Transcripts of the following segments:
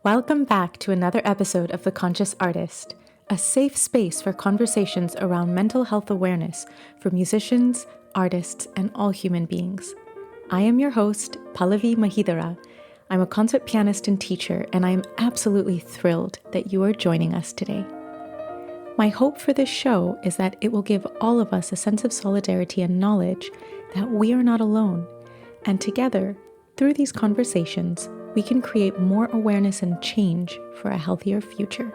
Welcome back to another episode of The Conscious Artist, a safe space for conversations around mental health awareness for musicians, artists, and all human beings. I am your host, Pallavi Mahidara. I'm a concert pianist and teacher, and I am absolutely thrilled that you are joining us today. My hope for this show is that it will give all of us a sense of solidarity and knowledge that we are not alone, and together, through these conversations, we can create more awareness and change for a healthier future.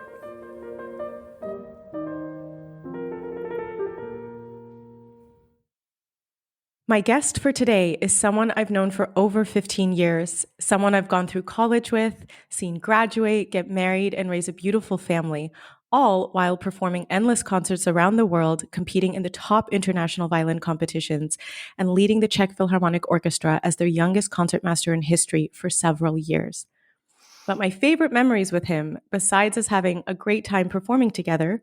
My guest for today is someone I've known for over 15 years, someone I've gone through college with, seen graduate, get married, and raise a beautiful family, all while performing endless concerts around the world, competing in the top international violin competitions, and leading the Czech Philharmonic Orchestra as their youngest concertmaster in history for several years. But my favorite memories with him, besides us having a great time performing together,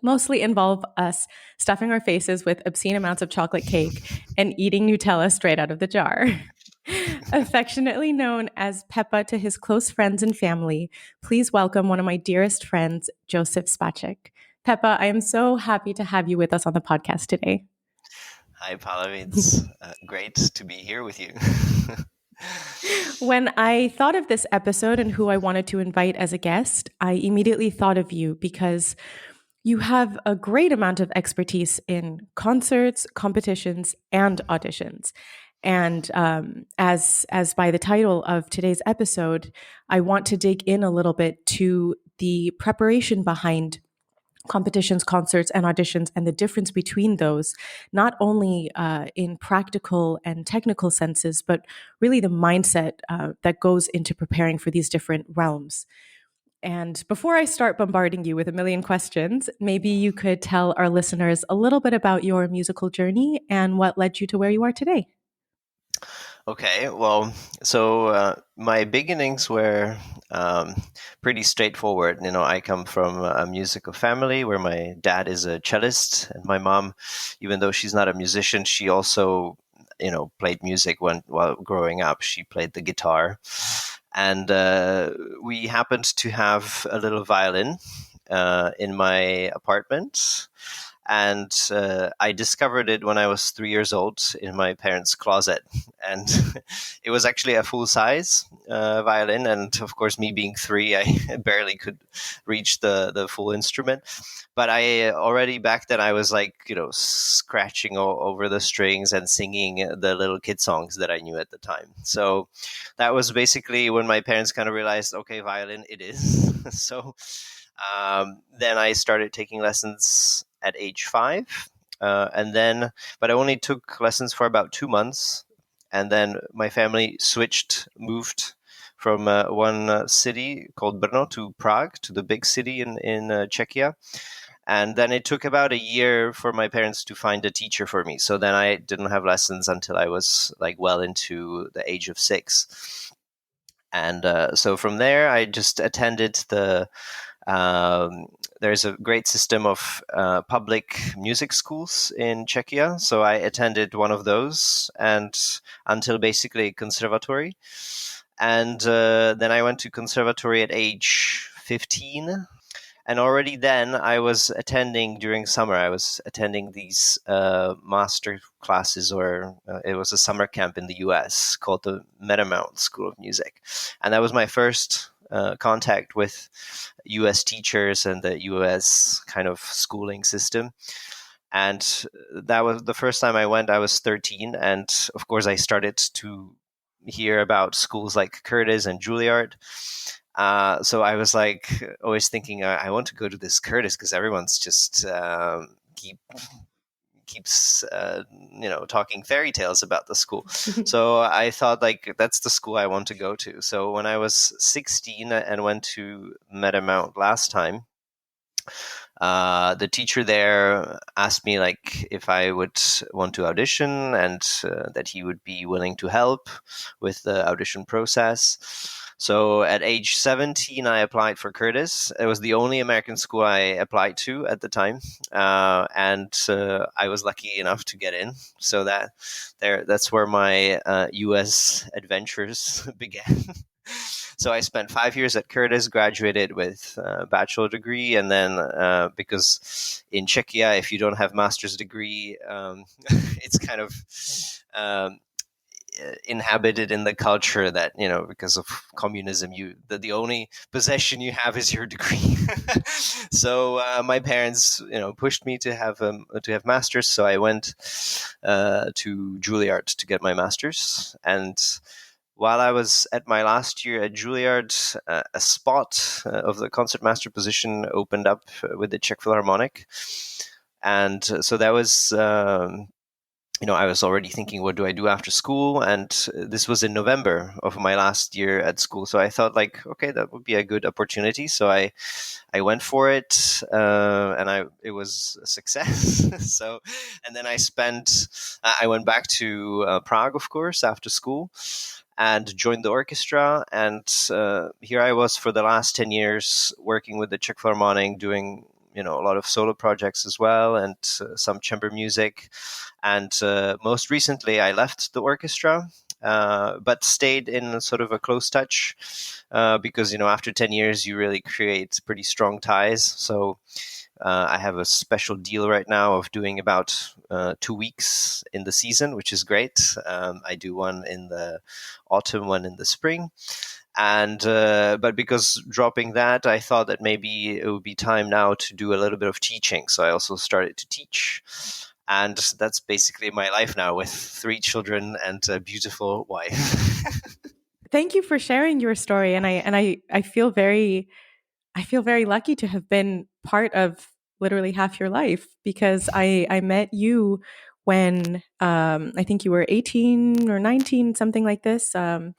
mostly involve us stuffing our faces with obscene amounts of chocolate cake and eating Nutella straight out of the jar. Affectionately known as Peppa to his close friends and family, please welcome one of my dearest friends, Josef Špaček. Peppa, I am so happy to have you with us on the podcast today. Hi, Pallavi. It's great to be here with you. When I thought of this episode and who I wanted to invite as a guest, I immediately thought of you because you have a great amount of expertise in concerts, competitions, and auditions. And as by the title of today's episode, I want to dig in a little bit to the preparation behind competitions, concerts, and auditions, and the difference between those, not only in practical and technical senses, but really the mindset that goes into preparing for these different realms. And before I start bombarding you with a million questions, maybe you could tell our listeners a little bit about your musical journey and what led you to where you are today. Okay, well, so my beginnings were pretty straightforward. You know, I come from a musical family where my dad is a cellist, and my mom, even though she's not a musician, she also, played music while growing up. She played the guitar, and we happened to have a little violin in my apartment. And I discovered it when I was 3 years old in my parents' closet. And it was actually a full-size violin. And of course, me being 3, I barely could reach the full instrument. But I already back then, I was like, scratching over the strings and singing the little kid songs that I knew at the time. So that was basically when my parents kind of realized, okay, violin it is. So then I started taking lessons at age 5. But I only took lessons for about 2 months. And then my family moved from one city called Brno to Prague, to the big city in Czechia. And then it took about a year for my parents to find a teacher for me. So then I didn't have lessons until I was like well into the age of 6. And so from there, I just attended there's a great system of public music schools in Czechia. So I attended one of those and until basically conservatory. And then I went to conservatory at age 15. And already then I was attending during summer. I was attending these master classes, or it was a summer camp in the US called the Metamount School of Music. And that was my first contact with US teachers and the US kind of schooling system. And that was the first time I went. I was 13. And of course, I started to hear about schools like Curtis and Juilliard. So I was like always thinking, I want to go to this Curtis because everyone's just keeps talking fairy tales about the school. So I thought like that's the school I want to go to. So when I was 16 and went to Metamount last time, the teacher there asked me like if I would want to audition and that he would be willing to help with the audition process. So at age 17, I applied for Curtis. It was the only American school I applied to at the time. And I was lucky enough to get in. So that's where my US adventures began. So I spent 5 years at Curtis, graduated with a bachelor degree, and then because in Czechia, if you don't have master's degree, it's kind of um, inhabited in the culture that, because of communism, the only possession you have is your degree. So my parents pushed me to have masters, so I went to Juilliard to get my masters. And while I was at my last year at Juilliard, a spot of the concertmaster position opened up with the Czech Philharmonic. And so that was I was already thinking, what do I do after school? And this was in November of my last year at school. So I thought, like, okay, that would be a good opportunity. So I went for it, and it was a success. So, and then I went back to Prague, of course, after school, and joined the orchestra. And here I was for the last 10 years working with the Czech Philharmonic, doing a lot of solo projects as well, and some chamber music. And most recently, I left the orchestra, but stayed in sort of a close touch because, after 10 years, you really create pretty strong ties. So I have a special deal right now of doing about 2 weeks in the season, which is great. I do one in the autumn, one in the spring. And but because dropping that, I thought that maybe it would be time now to do a little bit of teaching. So I also started to teach. And that's basically my life now, with 3 children and a beautiful wife. Thank you for sharing your story, and I feel very lucky to have been part of literally half your life, because I met you when I think you were 18 or 19, something like this. I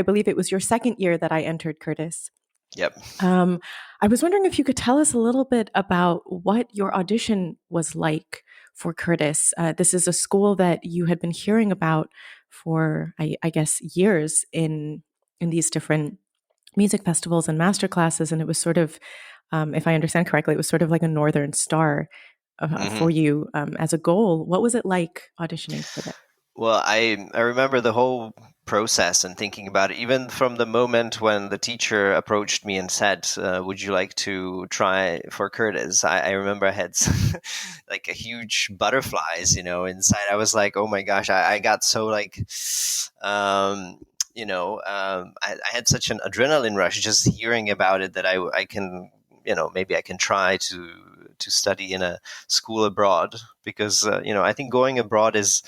believe it was your second year that I entered Curtis. Yep. I was wondering if you could tell us a little bit about what your audition was like for Curtis. This is a school that you had been hearing about for, I guess, years in these different music festivals and master classes, and it was sort of, if I understand correctly, it was sort of like a northern star for you as a goal. What was it like auditioning for that? Well, I remember the whole process and thinking about it, even from the moment when the teacher approached me and said, "Would you like to try for Curtis?" I remember I had like a huge butterflies, inside. I was like, "Oh my gosh!" I got so like, I had such an adrenaline rush just hearing about it that I can, maybe I can try to study in a school abroad, because I think going abroad is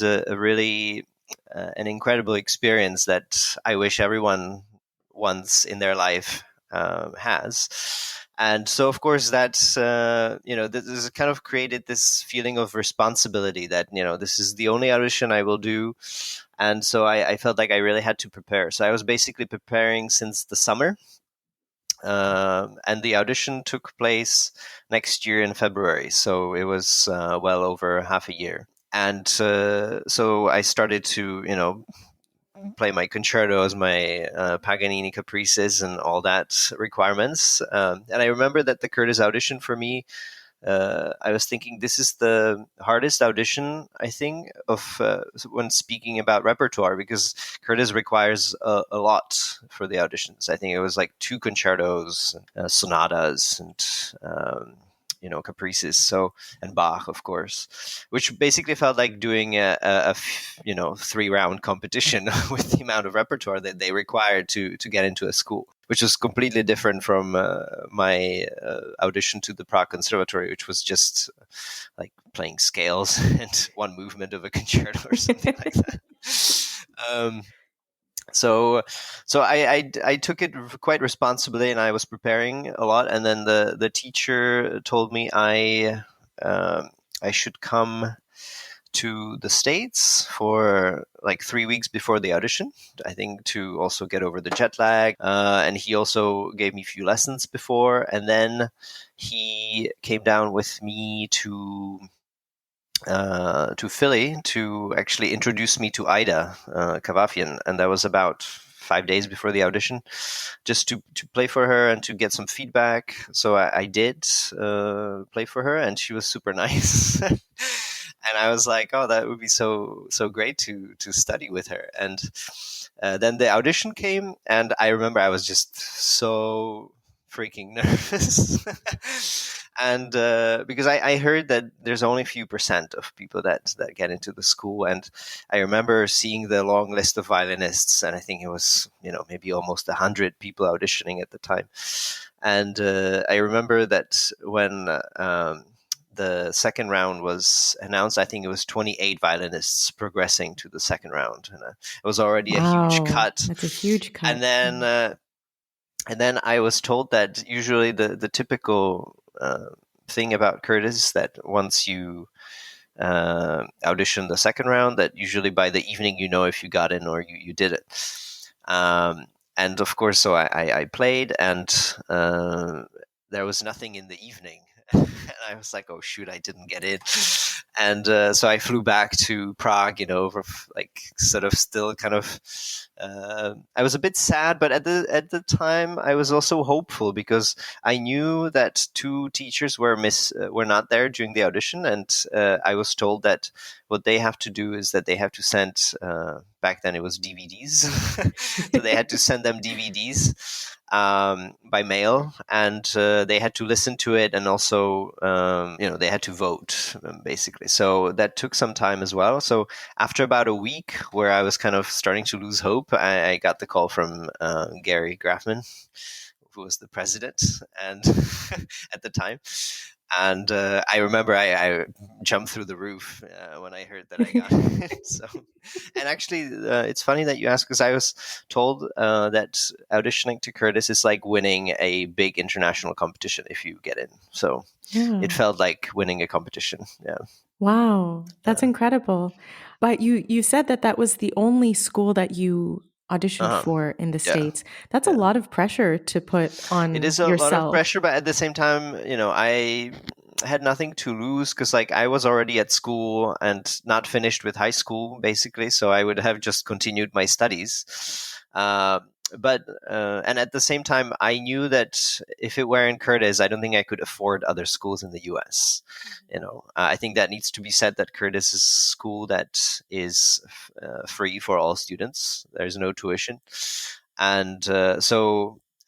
a really an incredible experience that I wish everyone once in their life has. And so, of course, that's this has kind of created this feeling of responsibility that this is the only audition I will do. And so I felt like I really had to prepare. So I was basically preparing since the summer. And the audition took place next year in February, so it was well over half a year. And so I started to, play my concertos, my Paganini caprices, and all that requirements. And I remember that the Curtis audition for me, I was thinking this is the hardest audition, I think, of when speaking about repertoire, because Curtis requires a lot for the auditions. I think it was like 2 concertos, sonatas, and caprices. So, and Bach, of course, which basically felt like doing a 3-round competition with the amount of repertoire that they required to get into a school, which was completely different from my audition to the Prague Conservatory, which was just like playing scales and one movement of a concerto or something like that. So I took it quite responsibly, and I was preparing a lot. And then the teacher told me I should come to the States for like 3 weeks before the audition, I think, to also get over the jet lag. And he also gave me a few lessons before. And then he came down with me to Philly to actually introduce me to Ida Kavafian. And that was about 5 days before the audition, just to play for her and to get some feedback. So I did play for her, and she was super nice. And I was like, oh, that would be so great to study with her. And then the audition came, and I remember I was just so freaking nervous. And because I heard that there's only a few percent of people that get into the school, and I remember seeing the long list of violinists, and I think it was maybe almost 100 people auditioning at the time. And I remember that when the second round was announced, I think it was 28 violinists progressing to the second round, and it was already a huge Wow, cut. that's a huge cut. And then I was told that usually the typical thing about Curtis is that once you audition the second round, that usually by the evening if you got in or you did it. And of course, so I played, and there was nothing in the evening. And I was like, oh shoot, I didn't get in. And so I flew back to Prague, like sort of still kind of. I was a bit sad, but at the time I was also hopeful, because I knew that two teachers were not there during the audition, and I was told that what they have to do is that they have to send. Back then it was DVDs, so they had to send them DVDs by mail, and they had to listen to it, and also they had to vote, basically. So that took some time as well. So after about a week, where I was kind of starting to lose hope, I got the call from Gary Grafman, who was the president and at the time. And I remember I jumped through the roof when I heard that I got it. So, and actually, it's funny that you ask, because I was told that auditioning to Curtis is like winning a big international competition if you get in. So Yeah. it felt like winning a competition. Yeah. Wow, that's incredible. But you said that was the only school that you auditioned for in the Yeah. States. That's a Yeah. lot of pressure to put on It is a lot of yourself. pressure, but at the same time, I had nothing to lose, because like I was already at school and not finished with high school, basically. So I would have just continued my studies. But and at the same time, I knew that if it were in Curtis, I don't think I could afford other schools in the U.S. I think that needs to be said, that Curtis is a school that is free for all students. There's no tuition, and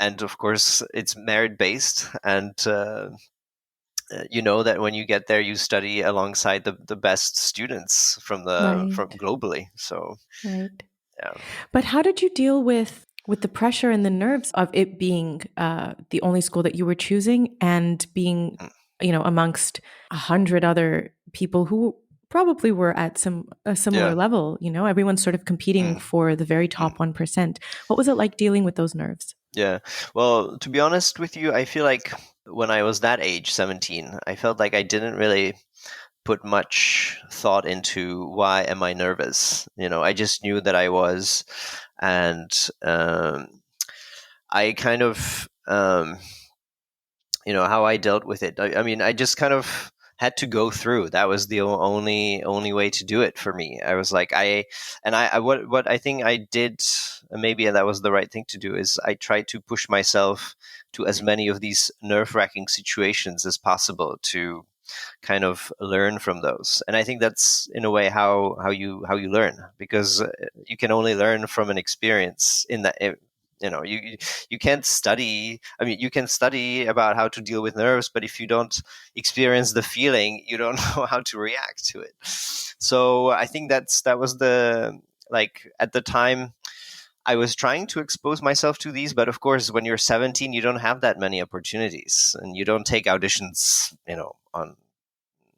and of course it's merit based, and that when you get there, you study alongside the best students from Right. globally. So Right. yeah. But how did you deal with the pressure and the nerves of it being the only school that you were choosing, and being, amongst 100 other people who probably were at a similar Yeah. level? Everyone's sort of competing for the very top 1%. What was it like dealing with those nerves? Yeah. Well, to be honest with you, I feel like when I was that age, 17, I felt like I didn't really put much thought into why am I nervous. I just knew that I was, and I kind of how I dealt with it. I mean, I just kind of had to go through. That was the only way to do it for me. I was like, what I think I did, maybe that was the right thing to do, is I tried to push myself to as many of these nerve-wracking situations as possible, to kind of learn from those. And I think that's in a way how you learn, because you can only learn from an experience. In that, you can't study. I mean, you can study about how to deal with nerves, but if you don't experience the feeling, you don't know how to react to it. So I think that was the, like, at the time I was trying to expose myself to these, but of course, when you're 17, you don't have that many opportunities, and you don't take auditions, on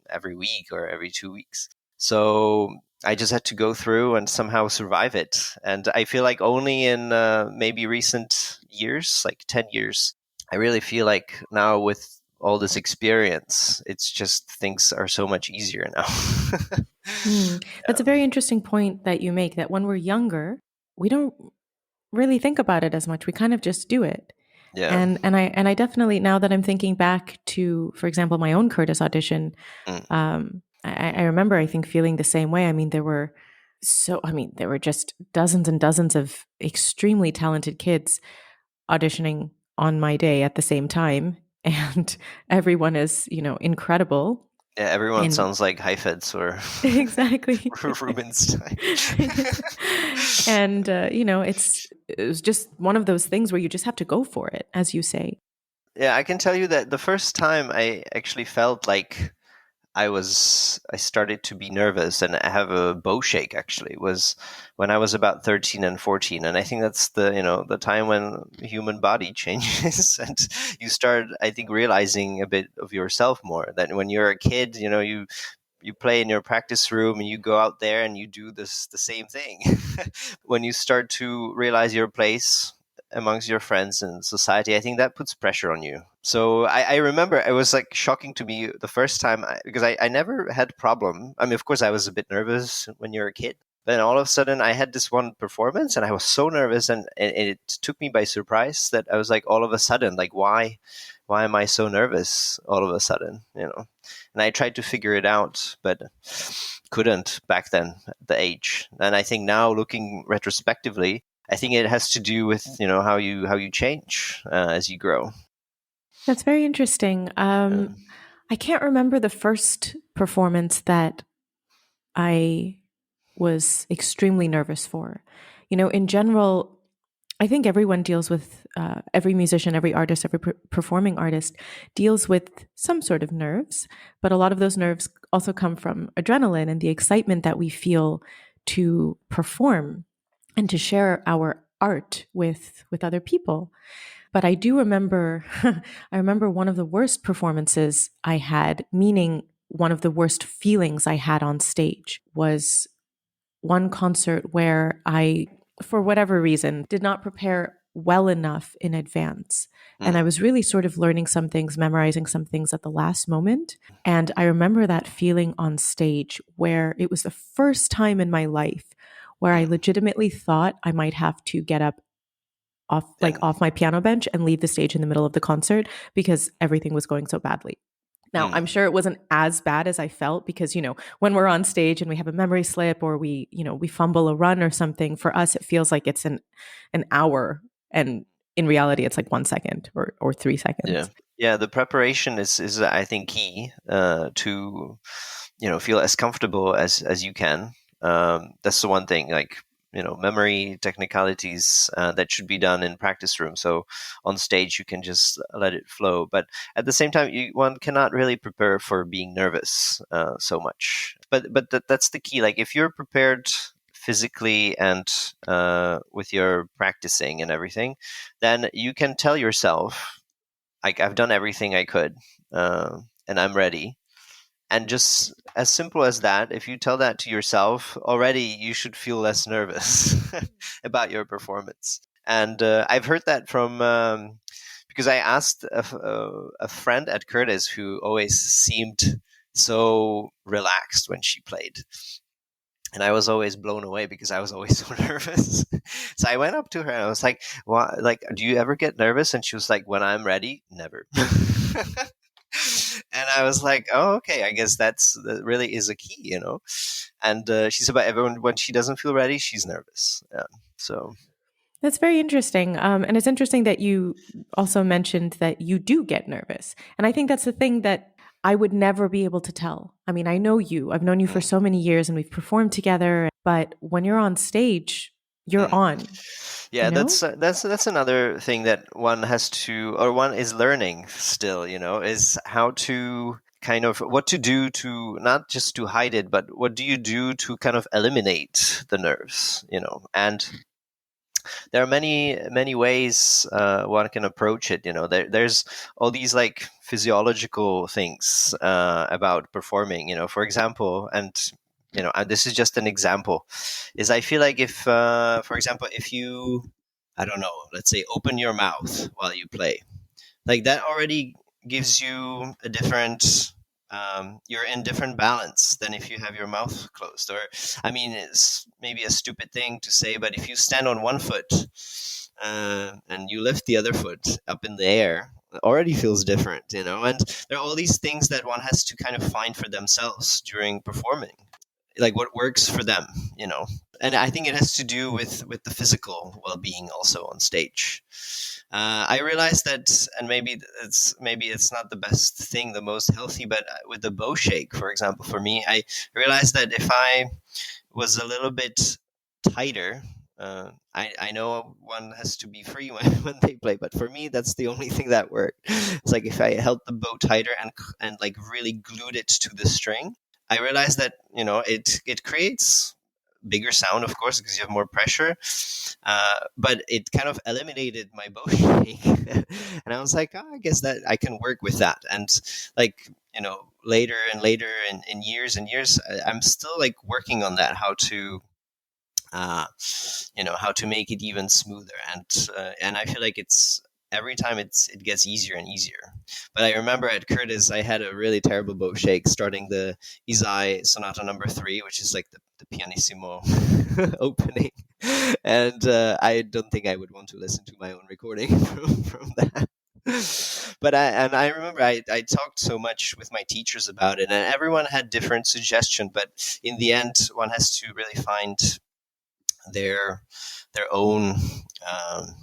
every week or every 2 weeks. So I just had to go through and somehow survive it. And I feel like only in maybe recent years, like 10 years, I really feel like now with all this experience, it's just things are so much easier now. That's a very interesting point that you make, that when we're younger, we don't really think about it as much. We kind of just do it. Yeah. And I definitely, now that I'm thinking back to, for example, my own Curtis audition, I remember, I think, feeling the same way. I mean, there were just dozens and dozens of extremely talented kids auditioning on my day at the same time, and everyone is, incredible. Yeah, everyone And sounds like Heifetz or exactly. Rubinstein. And it was just one of those things where you just have to go for it, as you say. Yeah, I can tell you that the first time I actually felt like I started to be nervous and I have a bow shake actually was when I was about 13 and 14. And I think that's the time when the human body changes and you start, I think, realizing a bit of yourself more. That when you're a kid, you play in your practice room and you go out there and you do the same thing. When you start to realize your place amongst your friends and society, I think that puts pressure on you. So I remember it was like shocking to me the first time because I never had problem. I mean, of course, I was a bit nervous when you're a kid. Then all of a sudden, I had this one performance, and I was so nervous, and it took me by surprise that I was like, all of a sudden, like, why am I so nervous all of a sudden? And I tried to figure it out, but couldn't back then at the age. And I think now, looking retrospectively, I think it has to do with how you change as you grow. That's very interesting. Um, I can't remember the first performance that I was extremely nervous for. In general, I think everyone deals with, every musician, every artist, every performing artist deals with some sort of nerves, but a lot of those nerves also come from adrenaline and the excitement that we feel to perform and to share our art with other people. But I do remember, I remember one of the worst performances I had, meaning one of the worst feelings I had on stage was one concert where I, for whatever reason, did not prepare well enough in advance. And I mm, was really sort of learning some things, memorizing some things at the last moment. And I remember that feeling on stage where it was the first time in my life where I mm, legitimately thought I might have to get up and off my piano bench and leave the stage in the middle of the concert because everything was going so badly. Now, I'm mm, sure it wasn't as bad as I felt because, when we're on stage and we have a memory slip or we fumble a run or something, for us, it feels like it's an hour. And in reality, it's like 1 second or three yeah, seconds. yeah. The preparation is I think key to feel as comfortable as you can. That's the one thing, like memory technicalities that should be done in practice room. So on stage you can just let it flow, but at the same time one cannot really prepare for being nervous so much. But that's the key. Like if you're prepared physically and with your practicing and everything, then you can tell yourself, like, I've done everything I could, and I'm ready. And just as simple as that, if you tell that to yourself, already you should feel less nervous about your performance. And I've heard that from because I asked a friend at Curtis who always seemed so relaxed when she played. And I was always blown away because I was always so nervous. So I went up to her and I was like, "Why? Like, do you ever get nervous?" And she was like, "When I'm ready, never." And I was like, "Oh, okay. I guess that really is a key." And she said, "But everyone, when she doesn't feel ready, she's nervous." Yeah. So That's very interesting. And it's interesting that you also mentioned that you do get nervous. And I think that's the thing that I would never be able to tell. I mean, I know you, I've known you for mm, so many years and we've performed together, but when you're on stage, you're mm. on, you Yeah, know? that's another thing that one has to, or one is learning still. Is how to kind of what to do to not just to hide it, but what do you do to kind of eliminate the nerves. And there are many many ways one can approach it. There's all these like physiological things about performing. For example, and this is just an example, is I feel like if for example, if you, I don't know, let's say open your mouth while you play, like that already gives you a different, you're in different balance than if you have your mouth closed. Or I mean, it's maybe a stupid thing to say, but if you stand on one foot and you lift the other foot up in the air, it already feels different. And there are all these things that one has to kind of find for themselves during performing, like what works for them. and I think it has to do with the physical well-being also on stage. I realized that, and maybe it's not the best thing, the most healthy, but with the bow shake, for example, for me, I realized that if I was a little bit tighter. I know one has to be free when they play, but for me, that's the only thing that worked. It's like if I held the bow tighter and like really glued it to the string, I realized that it creates bigger sound, of course, because you have more pressure. But it kind of eliminated my bow shake, and I was like, I guess that I can work with that. And like later and later in years and years, I'm still like working on that, uh, how to make it even smoother, and I feel like it's every time it gets easier and easier. But I remember at Curtis I had a really terrible bow shake starting the Isai Sonata Number 3, which is like the pianissimo opening, and I don't think I would want to listen to my own recording from that. But I remember I talked so much with my teachers about it, and everyone had different suggestions. But in the end, one has to really find their own um,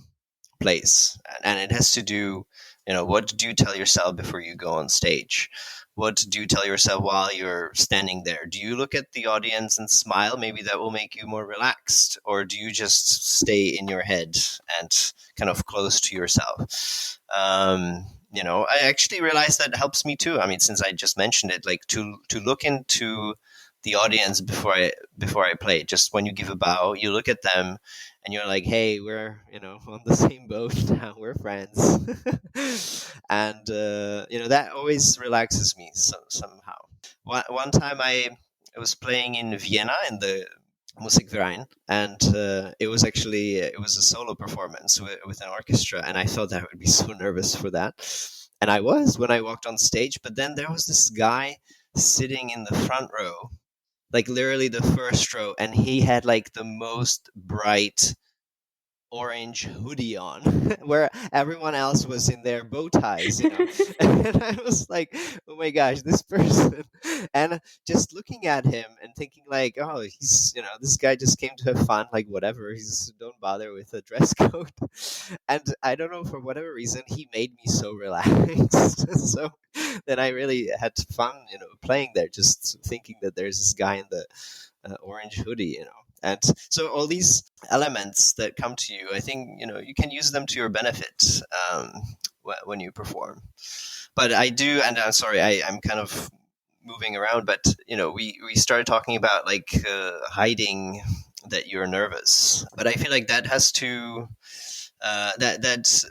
place, and it has to do, what do you tell yourself before you go on stage? What do you tell yourself while you're standing there? Do you look at the audience and smile? Maybe that will make you more relaxed. Or do you just stay in your head and kind of close to yourself? I actually realized that helps me too. I mean, since I just mentioned it, like to look into the audience before I play. Just when you give a bow, you look at them and you're like, hey, we're on the same boat now, we're friends. And that always relaxes me somehow. One time I was playing in Vienna in the Musikverein, and it was a solo performance with an orchestra, and I thought that I would be so nervous for that, and I was when I walked on stage. But then there was this guy sitting in the front row, like literally the first row, and he had like the most bright orange hoodie on where everyone else was in their bow ties, and I was like, oh my gosh, this person. And just looking at him and thinking like, oh, he's this guy just came to have fun, like whatever, he's don't bother with a dress code. And I don't know, for whatever reason, he made me so relaxed. So then I really had fun playing there, just thinking that there's this guy in the orange hoodie. And so all these elements that come to you, I think you can use them to your benefit when you perform. But I do, and I'm sorry, I'm kind of moving around, but we started talking about like hiding that you're nervous, but I feel like that has to that's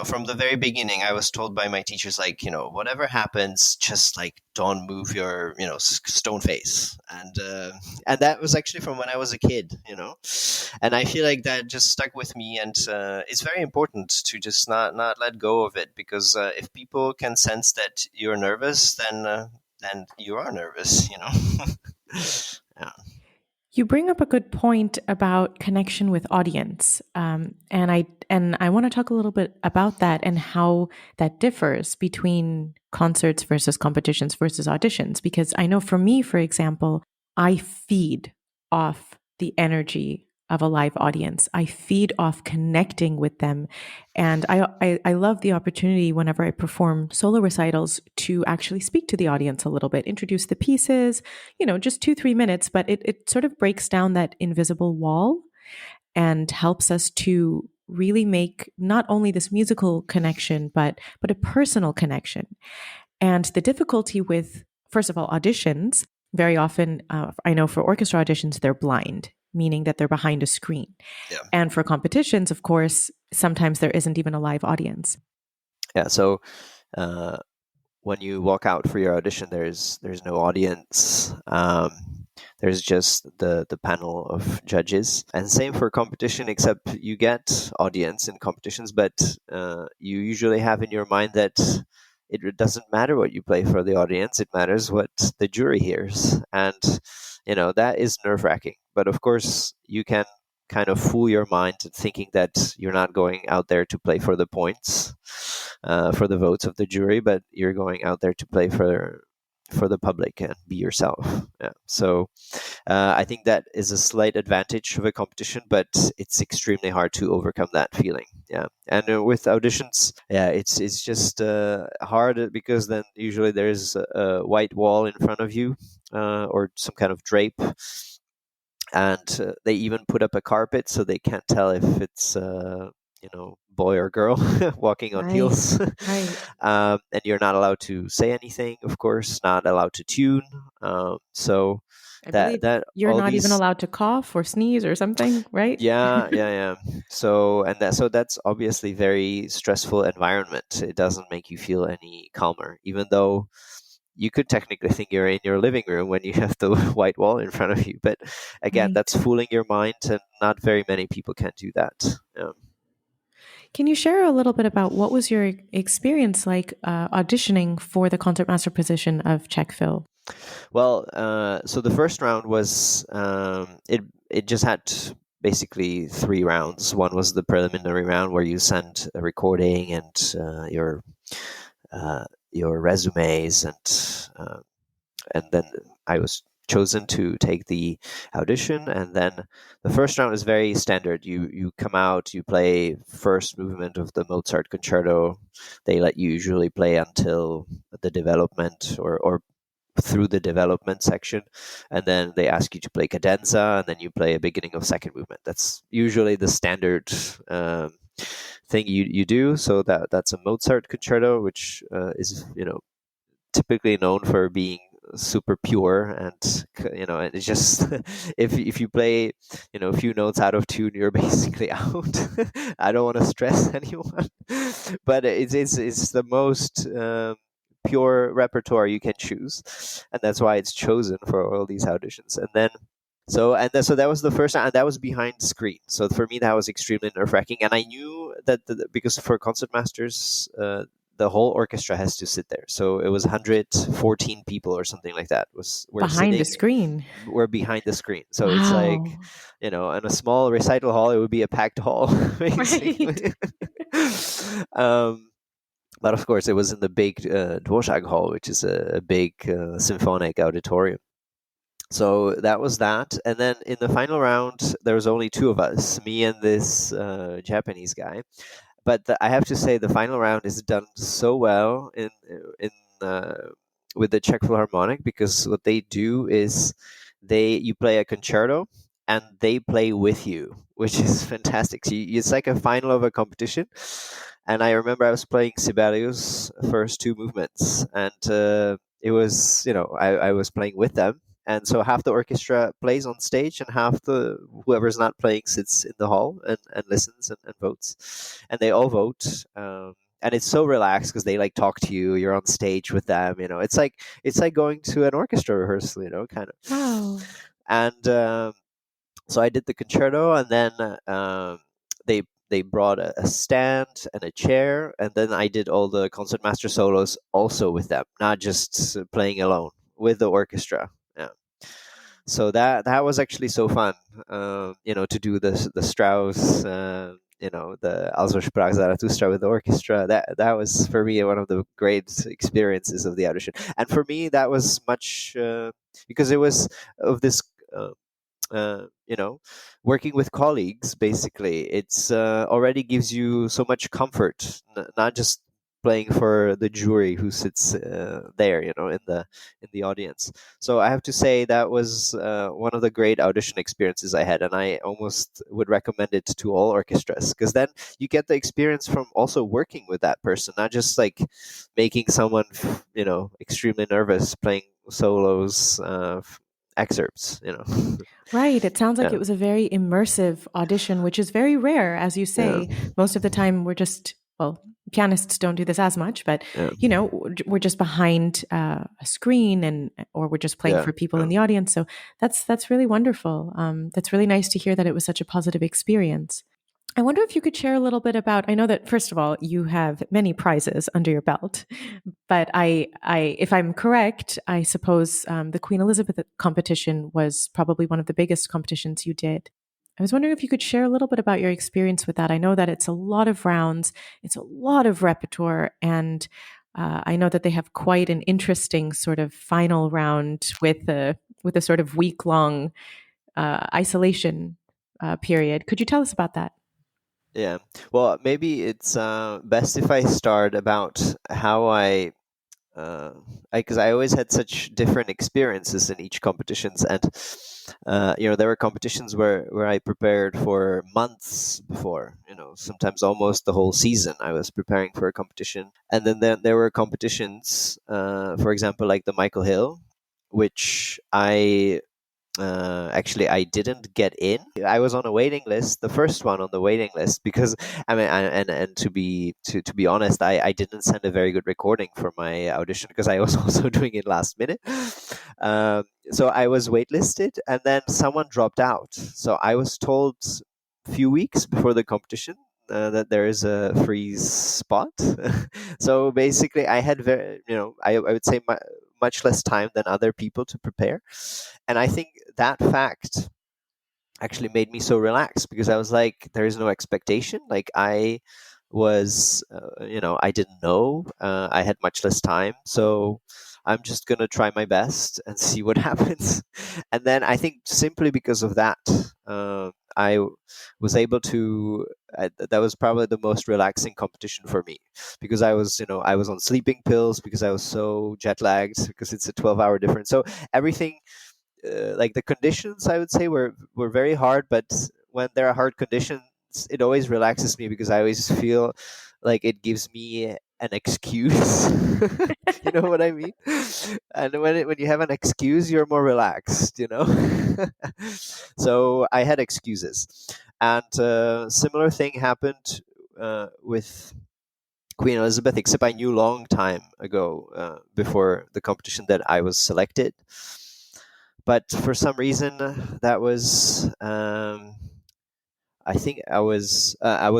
from the very beginning, I was told by my teachers, like, whatever happens, just like don't move your, stone face. And that was actually from when I was a kid, and I feel like that just stuck with me. And it's very important to just not let go of it, because if people can sense that you're nervous, then you are nervous, Yeah. You bring up a good point about connection with audience, and I want to talk a little bit about that and how that differs between concerts versus competitions versus auditions. Because I know for me, for example, I feed off the energy of a live audience. I feed off connecting with them, and I love the opportunity whenever I perform solo recitals to actually speak to the audience a little bit, introduce the pieces, just 2-3 minutes, but it sort of breaks down that invisible wall and helps us to really make not only this musical connection, but a personal connection. And the difficulty with, first of all, auditions, very often, I know for orchestra auditions, they're blind, meaning that they're behind a screen. Yeah. And for competitions, of course, sometimes there isn't even a live audience. Yeah. So when you walk out for your audition, there's no audience. There's just the panel of judges, and same for competition, except you get audience in competitions, but you usually have in your mind that it doesn't matter what you play for the audience, it matters what the jury hears. And that is nerve-wracking, but of course you can kind of fool your mind thinking that you're not going out there to play for the points, for the votes of the jury, but you're going out there to play for for the public and be yourself. Yeah. So I think that is a slight advantage of a competition, but it's extremely hard to overcome that feeling. Yeah, and with auditions, yeah, it's just hard because then usually there's a white wall in front of you, or some kind of drape, and they even put up a carpet so they can't tell if it's boy or girl walking on Right. heels. Right. And you're not allowed to say anything, of course, not allowed to tune. So I that believe that you're all not even these, allowed to cough or sneeze or something, right? yeah, yeah, yeah. So that's obviously very stressful environment. It doesn't make you feel any calmer, even though you could technically think you're in your living room when you have the white wall in front of you. But again, Right. that's fooling your mind, and not very many people can do that. Can you share a little bit about what was your experience like auditioning for the concertmaster position of Czech Phil? Well, so the first round was, it just had basically three rounds. One was the preliminary round where you send a recording and your resumes, and then I was chosen to take the audition. And then the first round is very standard. You come out, you play first movement of the Mozart concerto. They let you usually play until the development, or through the development section, and then they ask you to play cadenza, and then you play a beginning of second movement. That's usually the standard thing you do. So that's a Mozart concerto, which is typically known for being super pure, and and it's just if you play a few notes out of tune, you're basically out. I don't want to stress anyone, but it's the most pure repertoire you can choose, and that's why it's chosen for all these auditions. And then so that was the first time, and that was behind screen. So for me, that was extremely nerve wracking, and I knew that because for concertmasters, the whole orchestra has to sit there. So it was 114 people or something like that. Was We're Behind the sitting, screen. we're behind the screen. So it's like, Wow. in a small recital hall, it would be a packed hall, Right. basically. um, but of course, it was in the big Dvořák Hall, which is a big symphonic auditorium. So that was that. And then in the final round, there was only two of us, me and this Japanese guy. But I have to say, the final round is done so well in with the Czech Philharmonic, because what they do is you play a concerto and they play with you, which is fantastic. So it's like a final of a competition. And I remember I was playing Sibelius' first two movements, and it was, I was playing with them. And so half the orchestra plays on stage, and half the whoever's not playing sits in the hall and listens and votes, and they all vote. And it's so relaxed because they like talk to you. You're on stage with them. It's like going to an orchestra rehearsal. Kind of. Wow. And so I did the concerto, and then they they brought a stand and a chair, and then I did all the concertmaster solos also with them, not just playing alone with the orchestra. Yeah. So that was actually so fun, to do the Strauss, the Also sprach Zarathustra with the orchestra. That was for me one of the great experiences of the audition, and for me that was much because it was of this. You know, working with colleagues, basically, it's already gives you so much comfort, not just playing for the jury who sits there, in the audience. So I have to say that was one of the great audition experiences I had, and I almost would recommend it to all orchestras, because then you get the experience from also working with that person, not just like making someone, extremely nervous playing solos, excerpts. Right. It sounds like Yeah, it was a very immersive audition, which is very rare, as you yeah, say. Most of the time, we're just, well, pianists don't do this as much, but yeah, we're just behind a screen, and or we're just playing yeah, for people yeah. in the audience. So that's really wonderful. That's really nice to hear that it was such a positive experience. I wonder if you could share a little bit about. I know that first of all, you have many prizes under your belt, but if I'm correct, I suppose the Queen Elizabeth competition was probably one of the biggest competitions you did. I was wondering if you could share a little bit about your experience with that. I know that it's a lot of rounds, it's a lot of repertoire, and I know that they have quite an interesting sort of final round with a sort of week long isolation period. Could you tell us about that? Yeah. Well, maybe it's best if I start about how uh, because I always had such different experiences in each competitions, and there were competitions where I prepared for months before, sometimes almost the whole season. I was preparing for a competition, and then there were competitions, for example, like the Michael Hill, which I didn't get in. I was on a waiting list, the first one on the waiting list, because and to be honest, I didn't send a very good recording for my audition because I was also doing it last minute. So I was waitlisted, and then someone dropped out. So I was told a few weeks before the competition that there is a free spot. So basically, I had I would say much less time than other people to prepare, and I think that fact actually made me so relaxed because I was like, there is no expectation. Like I was, I didn't know. I had much less time, so I'm just gonna try my best and see what happens. And then I think simply because of that, I was able to. That was probably the most relaxing competition for me because I was on sleeping pills because I was so jet lagged because it's a 12-hour difference. So everything like the conditions I would say were very hard, but when there are hard conditions, it always relaxes me because I always feel like it gives me an excuse. You know what I mean? And when you have an excuse, you're more relaxed. So I had excuses, and similar thing happened with Queen Elizabeth, except I knew long time ago before the competition that I was selected. But for some reason, that was I think I was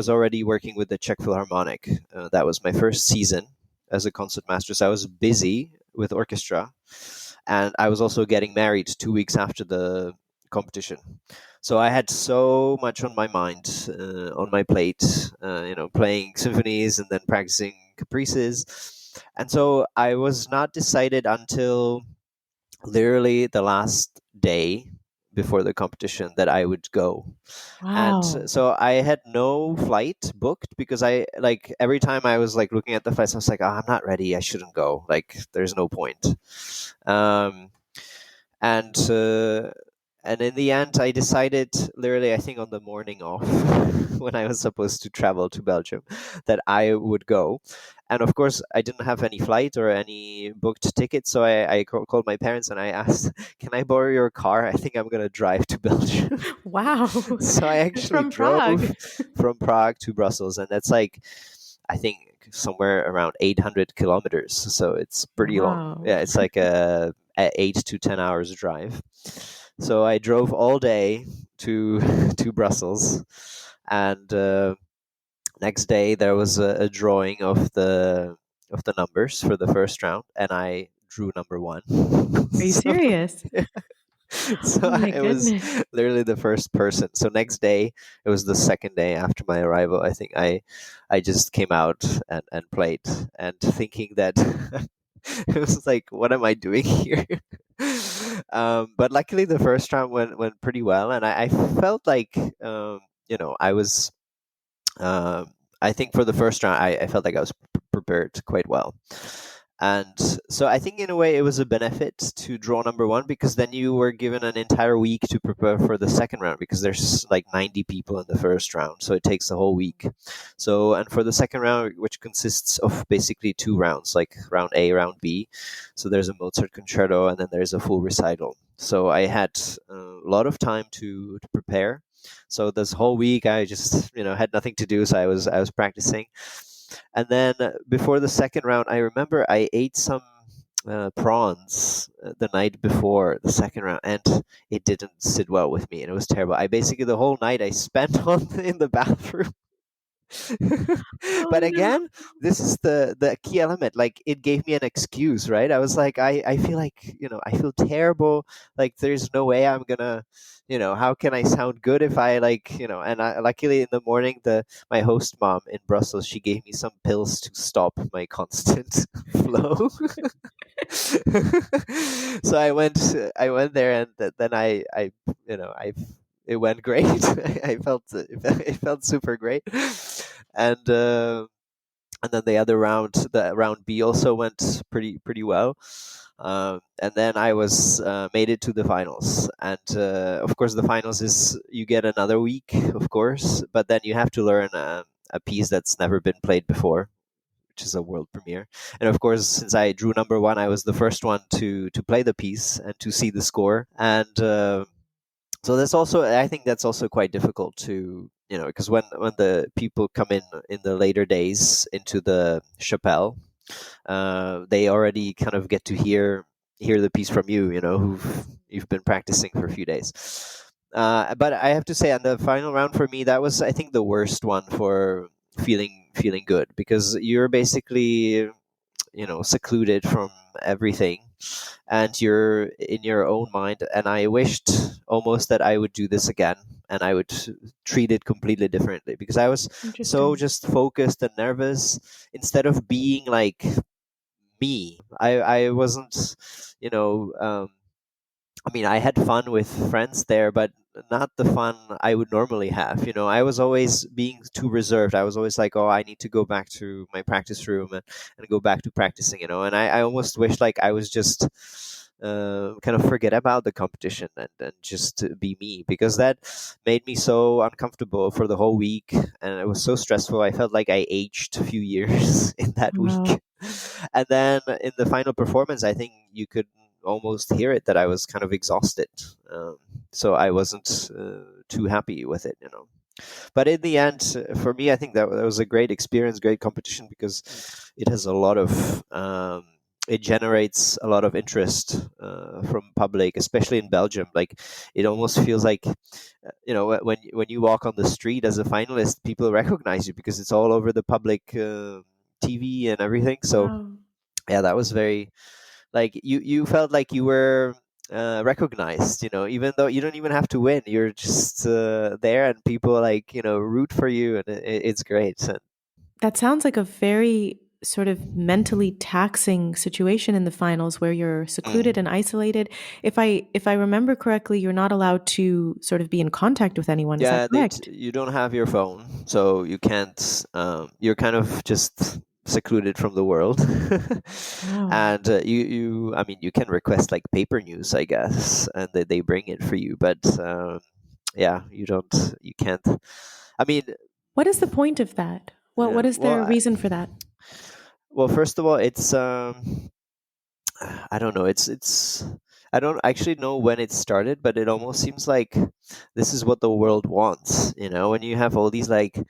already working with the Czech Philharmonic. That was my first season as a concertmaster, so I was busy with orchestra, and I was also getting married 2 weeks after the competition. So I had so much on my mind, on my plate, playing symphonies and then practicing caprices. And so I was not decided until literally the last day before the competition that I would go. And Wow. so I had no flight booked because I like every time I was like looking at the flights, I was like, oh, I'm not ready. I shouldn't go. Like, there's no point. Um, and and in the end, I decided literally, I think on the morning off when I was supposed to travel to Belgium, that I would go. And of course, I didn't have any flight or any booked ticket, so I called my parents and I asked, "Can I borrow your car? I think I'm gonna drive to Belgium." Wow. So I actually From Prague. drove from Prague to Brussels, and that's like, I think, somewhere around 800 kilometers. So it's pretty long. Wow. Yeah, it's like a 8 to 10 hours drive. So I drove all day to to Brussels, and next day there was a drawing of the numbers for the first round, and I drew number one. Are you So serious? so Oh my I was goodness. literally the first person. So next day, it was the second day after my arrival. I think I just came out and played, and thinking that it was like, what am I doing here? But luckily, the first round went pretty well, and I felt like I was. I think for the first round, I felt like I was prepared quite well. And so I think in a way it was a benefit to draw number one because then you were given an entire week to prepare for the second round because there's like 90 people in the first round. So it takes the whole week. So, and for the second round, which consists of basically two rounds, like round A, round B. So there's a Mozart concerto and then there's a full recital. So I had a lot of time to prepare. So this whole week I just had nothing to do, so I was practicing. And then before the second round, I remember I ate some prawns the night before the second round, and it didn't sit well with me, and it was terrible. I basically the whole night I spent on in the bathroom. Oh But no. again, this is the key element. Like, it gave me an excuse, right? I was like, I feel like, I feel terrible. Like, there's no way I'm gonna, how can I sound good if I, like, and luckily in the morning, the my host mom in Brussels, she gave me some pills to stop my constant flow. So I went there, and then I it went great. I felt it felt super great, and and then the round B also went pretty well. And then I was made it to the finals, and of course the finals is you get another week, of course, but then you have to learn a piece that's never been played before, which is a world premiere. And of course, since I drew number one, I was the first one to play the piece and to see the score. And so that's also, I think that's also quite difficult to, because when the people come in the later days into the chapelle, they already kind of get to hear the piece from you, who've you've been practicing for a few days. But I have to say, on the final round for me, that was, I think, the worst one for feeling good, because you're basically, secluded from everything, and you're in your own mind. And I wished almost that I would do this again, and I would treat it completely differently, because I was so Interesting. just focused and nervous, instead of being like me. I wasn't, you know. I mean, I had fun with friends there, but not the fun I would normally have. I was always being too reserved. I was always like, oh, I need to go back to my practice room and go back to practicing, And I almost wish like I was just kind of forget about the competition and just be me, because that made me so uncomfortable for the whole week. And it was so stressful. I felt like I aged a few years in that week. Wow. And then in the final performance, I think you could almost hear it that I was kind of exhausted. So I wasn't too happy with it. But in the end, for me, I think that was a great experience, great competition, because it has a lot of. It generates a lot of interest from public, especially in Belgium. Like, it almost feels like, when you walk on the street as a finalist, people recognize you because it's all over the public TV and everything. So Wow. yeah, that was very, like, you felt like you were recognized, even though you don't even have to win. You're just there, and people, like, root for you, and it's great. And That sounds like a very sort of mentally taxing situation in the finals where you're secluded and mm, isolated. If I remember correctly, you're not allowed to sort of be in contact with anyone. Is that yeah, correct? you don't have your phone, so you can't. You're kind of just secluded from the world. Wow. And I mean, you can request like paper news, I guess, and they bring it for you. But yeah, you can't. I mean, What is the point of that? What yeah. is their reason for that? Well, first of all, it's I don't know. It's I don't actually know when it started, but it almost seems like this is what the world wants. When you have all these, like,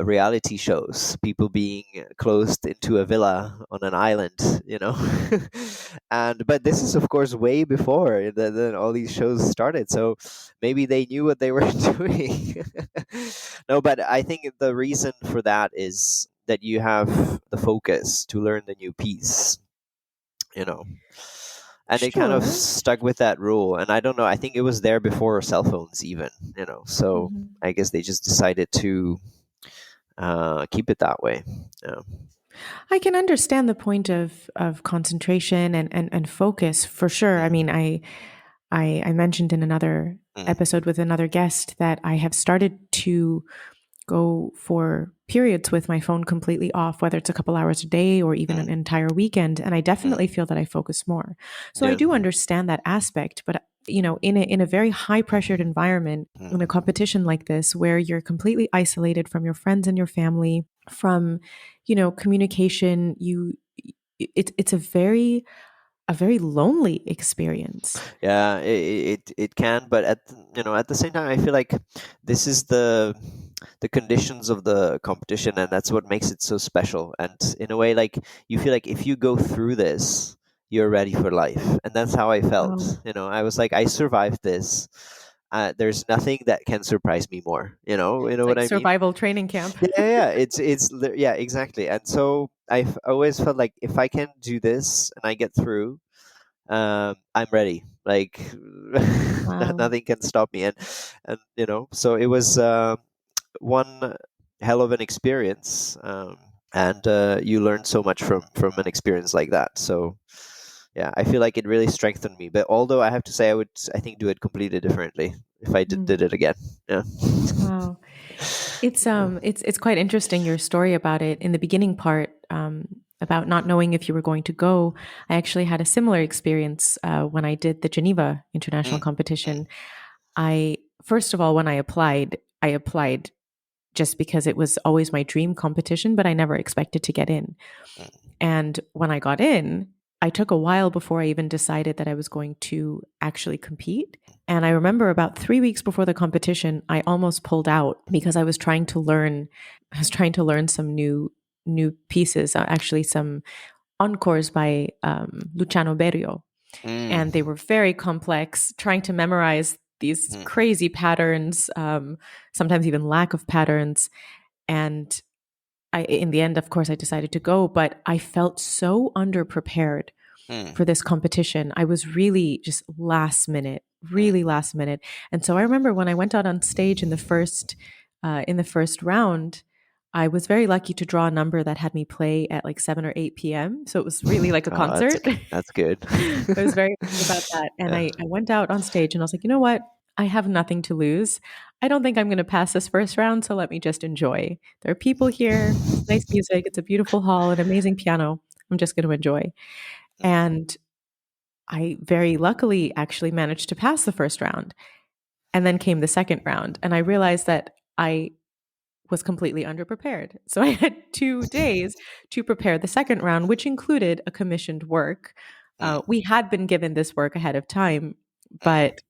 reality shows, people being closed into a villa on an island, and but this is, of course, way before then all these shows started. So maybe they knew what they were doing. No, but I think the reason for that is that you have the focus to learn the new piece, you know and they kind of Sure. stuck with that rule. And I don't know, I think it was there before cell phones even, so Mhm. I guess they just decided to keep it that way. Yeah. I can understand the point of concentration and focus for sure. I mean, Mm, I mentioned in another mm, episode with another guest that I have started to go for periods with my phone completely off, whether it's a couple hours a day or even an mm, entire weekend. And I definitely mm. feel that I focus more. So I Yeah. do understand that aspect. But, in a very high pressured environment, in a Mm. competition like this, where you're completely isolated from your friends and your family, from, communication, it's a very lonely experience. Yeah, it can, but at the same time, I feel like this is the conditions of the competition, and that's what makes it so special. And in a way, like, you feel like if you go through this, you're ready for life, and that's how I felt. Wow. I was like, I survived this. there's nothing that can surprise me more. You know It's what like I mean? survival training camp. Yeah. Yeah, exactly. And so I've always felt like if I can do this and I get through, I'm ready. Like Wow. nothing can stop me. And so it was one hell of an experience. And you learn so much from an experience like that. So yeah, I feel like it really strengthened me. But although I have to say, I think do it completely differently if I did Mm. it again. Yeah. Wow. It's Yeah. it's quite interesting your story about it. In the beginning part, about not knowing if you were going to go, I actually had a similar experience when I did the Geneva International Mm, mm, Competition. I First of all, when I applied just because it was always my dream competition, but I never expected to get in. mm, And when I got in, I took a while before I even decided that I was going to actually compete. And I remember about 3 weeks before the competition, I almost pulled out because I was trying to learn. I was trying to learn some new pieces, actually some encores by Luciano Berio, and they mm, were very complex. Trying to memorize these mm, crazy patterns, sometimes even lack of patterns, and in the end, of course, I decided to go, but I felt so underprepared mm, for this competition. I was really just mm, really last minute. And so I remember when I went out on stage in the first round, I was very lucky to draw a number that had me play at like 7 or 8 p.m. So it was really like a oh, concert. that's good. I was very happy about that. And Yeah. I went out on stage and I was like, you know what? I have nothing to lose. I don't think I'm going to pass this first round. So let me just enjoy. There are people here. It's nice music. It's a beautiful hall, an amazing piano. I'm just going to enjoy. Mm, And I very luckily actually managed to pass the first round. And then came the second round. And I realized that I was completely underprepared. So I had 2 days to prepare the second round, which included a commissioned work. mm, We had been given this work ahead of time, mm, but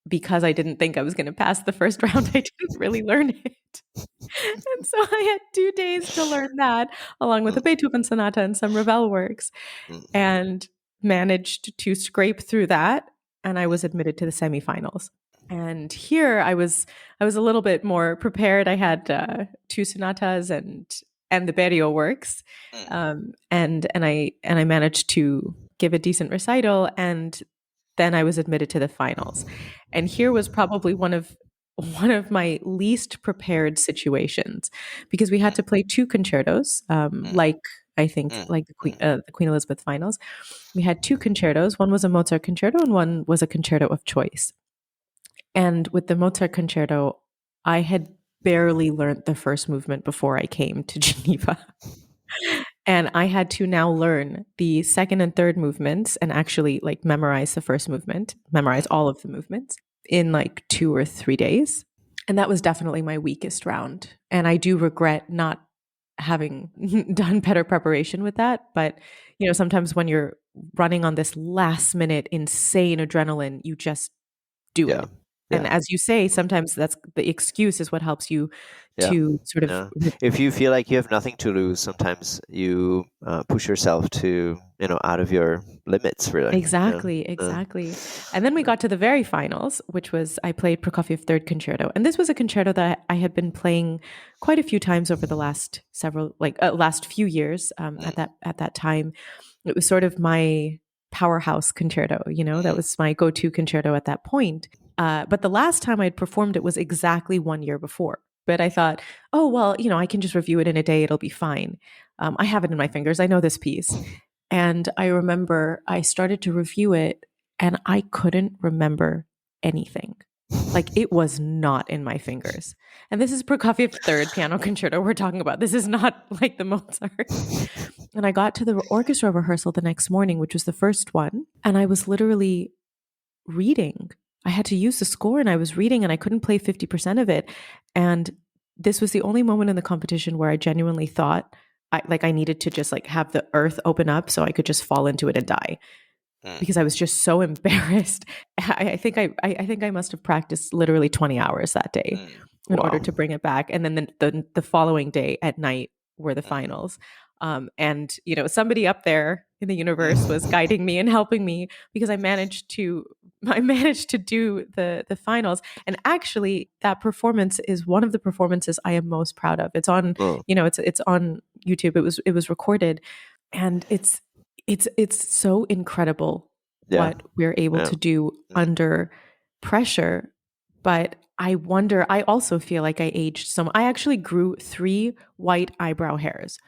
because I didn't think I was going to pass the first round, I didn't really learn it. And so I had 2 days to learn that, along with mm, a Beethoven sonata and some Ravel works, mm, and managed to scrape through that. And I was admitted to the semifinals. And here I was a little bit more prepared. I had two sonatas and the Berio works, mm, and I managed to give a decent recital, and then I was admitted to the finals. And here was probably one of my least prepared situations because we had to play two concertos, mm, like I think mm, like mm, the Queen Elizabeth finals. We had two concertos. One was a Mozart concerto, and one was a concerto of choice. And with the Mozart concerto, I had barely learned the first movement before I came to Geneva. And I had to now learn the second and third movements and actually like memorize the first movement, memorize mm. all of the movements in like 2 or 3 days. And that was definitely my weakest round. And I do regret not having done better preparation with that. But, sometimes when you're running on this last minute insane adrenaline, you just do Yeah. it. And Yeah. as you say, sometimes that's the excuse is what helps you Yeah. to sort of Yeah. If you feel like you have nothing to lose, sometimes you push yourself to, out of your limits, really. Yeah. exactly, exactly. And then we got to the very finals, which was I played Prokofiev Third Concerto, and this was a concerto that I had been playing quite a few times over the last few years. Mm, At that time, it was sort of my powerhouse concerto. That mm, was my go-to concerto at that point. But the last time I'd performed it was exactly 1 year before. But I thought, oh well, I can just review it in a day; it'll be fine. I have it in my fingers. I know this piece. And I remember I started to review it and I couldn't remember anything. Like it was not in my fingers. And this is Prokofiev third piano concerto we're talking about. This is not like the Mozart. And I got to the orchestra rehearsal the next morning, which was the first one, and I was literally reading. I had to use the score and I was reading and I couldn't play 50% of it. And this was the only moment in the competition where I genuinely thought I needed to just like have the earth open up so I could just fall into it and die mm, because I was just so embarrassed. I think I must have practiced literally 20 hours that day mm. in order Wow. to bring it back. And then the following day at night were the Mm, finals. And, somebody up there in the universe was guiding me and helping me because I managed to do the finals. And actually that performance is one of the performances I am most proud of. It's on, Oh, it's on YouTube. It was recorded, and it's so incredible yeah. what we're able Yeah. to do under pressure. But I wonder, I also feel like I aged some. I actually grew 3 white eyebrow hairs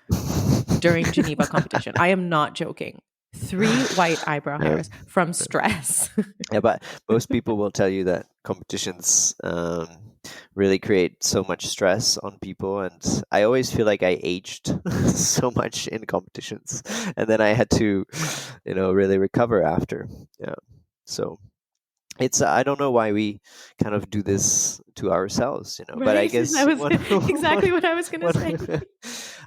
during Geneva competition. I am not joking. 3 white eyebrow Yeah. hairs from stress. Yeah, but most people will tell you that competitions really create so much stress on people, and I always feel like I aged so much in competitions, and then I had to, really recover after. Yeah, so it's I don't know why we kind of do this to ourselves, but I Right? That guess was one, one, exactly what I was going to one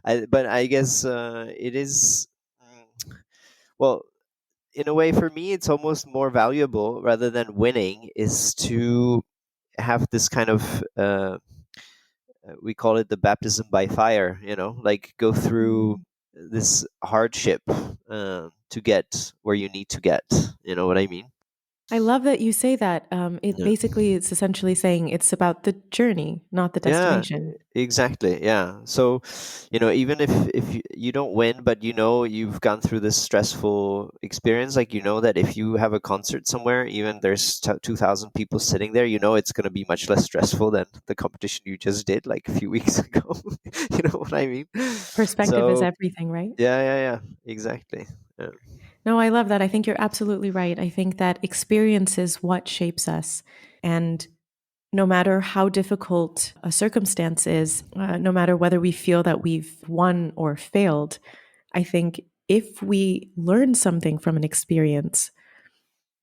say. but I guess it is. Well, in a way, for me, it's almost more valuable rather than winning is to have this kind of we call it the baptism by fire, like go through Mm. this hardship to get where you need to get. You know what I mean? I love that you say that. It Yeah. basically, it's essentially saying it's about the journey, not the Yeah, destination. exactly. Yeah. So, even if you don't win, but you've gone through this stressful experience, like that if you have a concert somewhere, even there's 2,000 people sitting there, it's going to be much less stressful than the competition you just did like a few weeks ago. You know what I mean? Perspective is So, everything, right? yeah, exactly. Yeah. No, I love that. I think you're absolutely right. I think that experience is what shapes us. And no matter how difficult a circumstance is, no matter whether we feel that we've won or failed, I think if we learn something from an experience,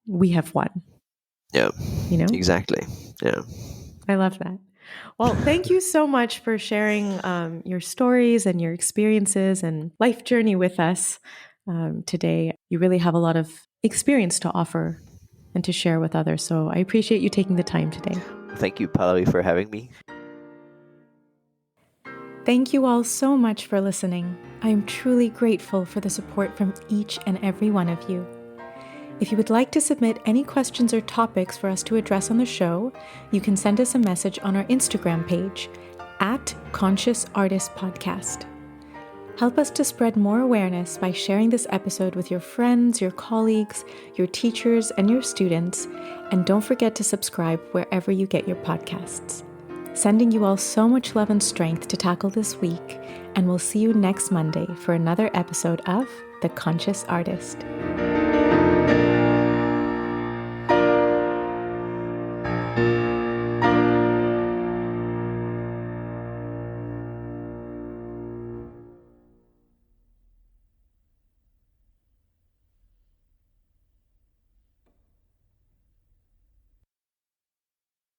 we have won, Yeah, you know? exactly. Yeah. I love that. Well, thank you so much for sharing your stories and your experiences and life journey with us today. You really have a lot of experience to offer and to share with others. So I appreciate you taking the time today. Thank you, Pallavi, for having me. Thank you all so much for listening. I am truly grateful for the support from each and every one of you. If you would like to submit any questions or topics for us to address on the show, you can send us a message on our Instagram page @ConsciousArtistPodcast. Help us to spread more awareness by sharing this episode with your friends, your colleagues, your teachers, and your students. And don't forget to subscribe wherever you get your podcasts. Sending you all so much love and strength to tackle this week, and we'll see you next Monday for another episode of The Conscious Artist.